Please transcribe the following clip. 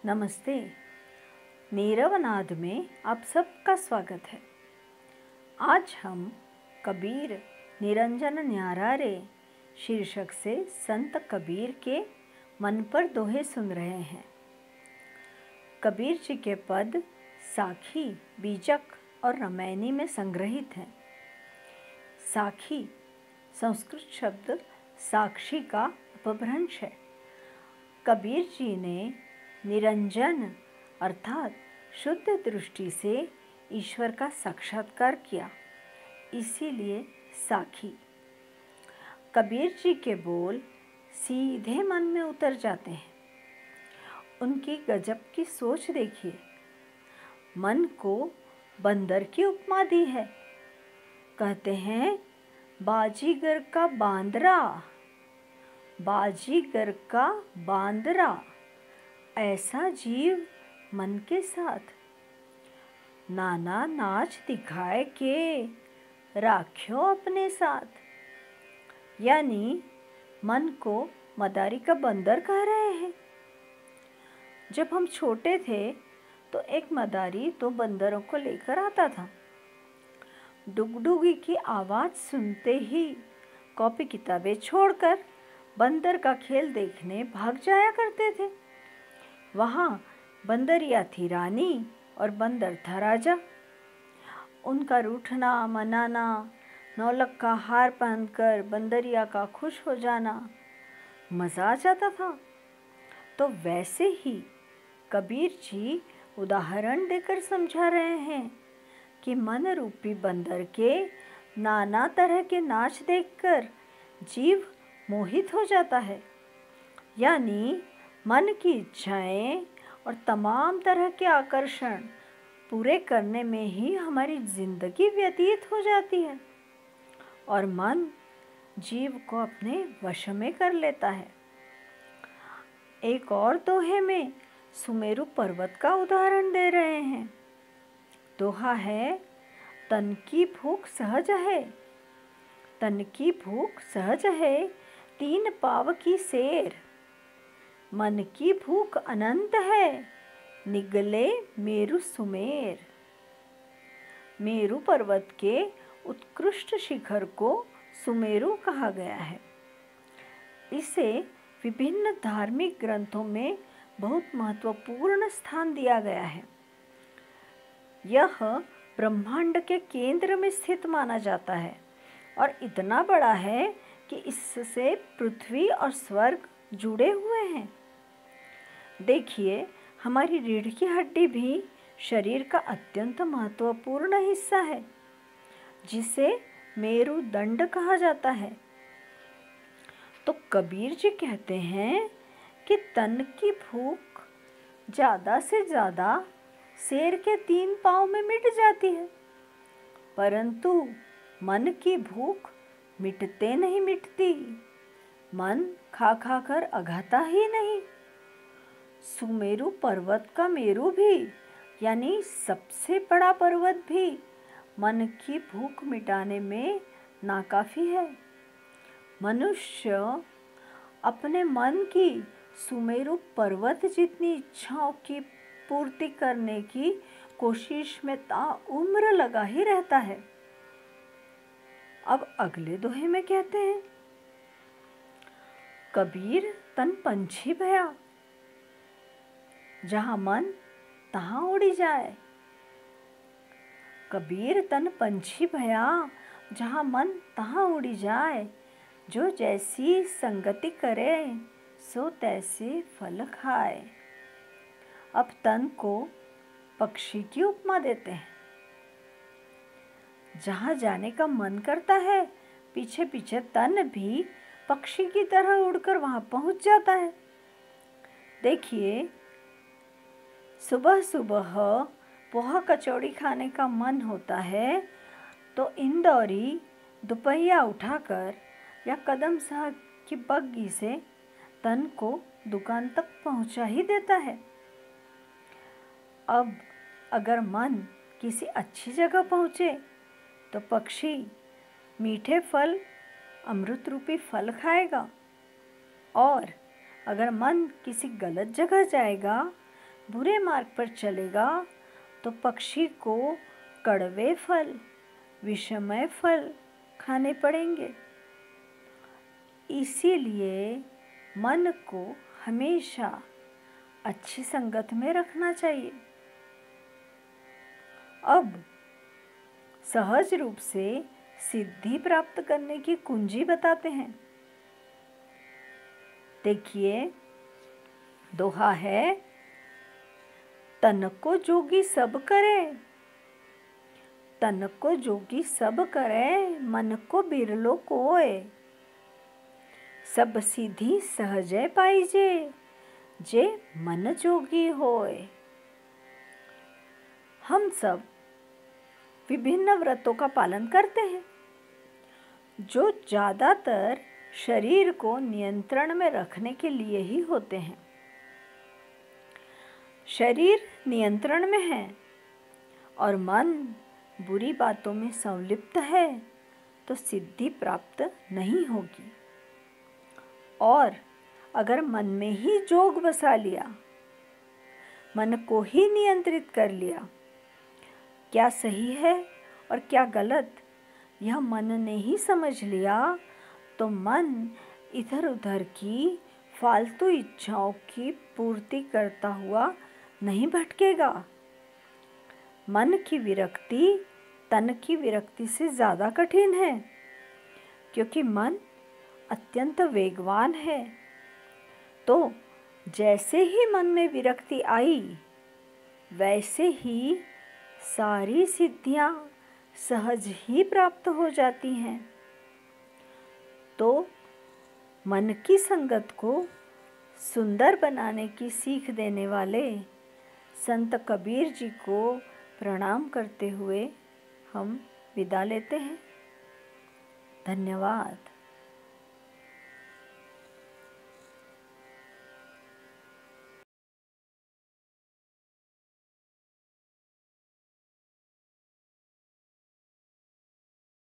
नमस्ते। नीरवनाद में आप सबका स्वागत है। आज हम कबीर निरंजन न्यारा रे शीर्षक से संत कबीर के मन पर दोहे सुन रहे हैं। कबीर जी के पद साखी, बीजक और रामायणी में संग्रहित हैं। साखी संस्कृत शब्द साक्षी का अपभ्रंश है। कबीर जी ने निरंजन अर्थात शुद्ध दृष्टि से ईश्वर का साक्षात्कार किया, इसीलिए साखी। कबीर जी के बोल सीधे मन में उतर जाते हैं। उनकी गजब की सोच देखिए। मन को बंदर की उपमा दी है। कहते हैं बाजीगर का बांदरा, बाजीगर का बांदरा, ऐसा जीव मन के साथ नाना नाच दिखाए के राख्यो अपने साथ। यानी मन को मदारी का बंदर कह रहे हैं। जब हम छोटे थे तो एक मदारी दो बंदरों को लेकर आता था। डुगडुगी की आवाज़ सुनते ही कॉपी किताबें छोड़कर बंदर का खेल देखने भाग जाया करते थे। वहाँ बंदरिया थी रानी और बंदर था राजा। उनका रूठना मनाना, नौलख का हार पहनकर बंदरिया का खुश हो जाना मज़ा आ जाता था। तो वैसे ही कबीर जी उदाहरण देकर समझा रहे हैं कि मन रूपी बंदर के नाना तरह के नाच देखकर जीव मोहित हो जाता है। यानी मन की इच्छाएं और तमाम तरह के आकर्षण पूरे करने में ही हमारी जिंदगी व्यतीत हो जाती है और मन जीव को अपने वश में कर लेता है। एक और दोहे में सुमेरु पर्वत का उदाहरण दे रहे हैं। दोहा है, तन की भूख सहज है, तन की भूख सहज है, तीन पाव की सेर, मन की भूख अनंत है, निगले मेरु सुमेर। मेरु पर्वत के उत्कृष्ट शिखर को सुमेरु कहा गया है। इसे विभिन्न धार्मिक ग्रंथों में बहुत महत्वपूर्ण स्थान दिया गया है। यह ब्रह्मांड के केंद्र में स्थित माना जाता है और इतना बड़ा है कि इससे पृथ्वी और स्वर्ग जुड़े हुए हैं। देखिए, हमारी रीढ़ की हड्डी भी शरीर का अत्यंत महत्वपूर्ण हिस्सा है, जिसे मेरुदंड कहा जाता है। तो कबीर जी कहते हैं कि तन की भूख ज़्यादा से ज़्यादा शेर के 3 पाँव में मिट जाती है, परंतु मन की भूख मिटते नहीं मिटती। मन खा खा कर अघाता ही नहीं। सुमेरु पर्वत का मेरु भी यानी सबसे बड़ा पर्वत भी मन की भूख मिटाने में नाकाफी है। मनुष्य अपने मन की सुमेरु पर्वत जितनी इच्छाओं की पूर्ति करने की कोशिश में ताउम्र लगा ही रहता है। अब अगले दोहे में कहते हैं, कबीर तन पंछी भया, जहाँ मन तहाँ उड़ी जाए। कबीर तन पंछी भया, जहाँ मन तहाँ उड़ी जाए। जो जैसी संगति करे सो तैसे फल खाए। अब तन को पक्षी की उपमा देते हैं। जहाँ जाने का मन करता है, पीछे पीछे तन भी पक्षी की तरह उड़कर वहाँ पहुँच जाता है। देखिए, सुबह सुबह पोहा कचौड़ी खाने का मन होता है तो इंदौरी दोपहिया उठाकर या कदम साहब की बग्गी से तन को दुकान तक पहुंचा ही देता है। अब अगर मन किसी अच्छी जगह पहुंचे तो पक्षी मीठे फल, अमृत रूपी फल खाएगा, और अगर मन किसी गलत जगह जाएगा बुरे मार्ग पर चलेगा तो पक्षी को कड़वे फल, विषमय फल खाने पड़ेंगे। इसीलिए मन को हमेशा अच्छी संगत में रखना चाहिए। अब सहज रूप से सिद्धि प्राप्त करने की कुंजी बताते हैं। देखिए, दोहा है, तन को जोगी सब करे, तन को जोगी सब करे, मन को बिरलो कोय, सब सिद्धि सहजे पाइजे, जे मन जोगी होय। हम सब विभिन्न व्रतों का पालन करते हैं जो ज़्यादातर शरीर को नियंत्रण में रखने के लिए ही होते हैं। शरीर नियंत्रण में है और मन बुरी बातों में संलिप्त है तो सिद्धि प्राप्त नहीं होगी। और अगर मन में ही जोग बसा लिया, मन को ही नियंत्रित कर लिया, क्या सही है और क्या गलत यह मन ने ही समझ लिया, तो मन इधर उधर की फालतू इच्छाओं की पूर्ति करता हुआ नहीं भटकेगा। मन की विरक्ति तन की विरक्ति से ज़्यादा कठिन है, क्योंकि मन अत्यंत वेगवान है। तो जैसे ही मन में विरक्ति आई, वैसे ही सारी सिद्धियां सहज ही प्राप्त हो जाती हैं। तो मन की संगत को सुंदर बनाने की सीख देने वाले संत कबीर जी को प्रणाम करते हुए हम विदा लेते हैं। धन्यवाद।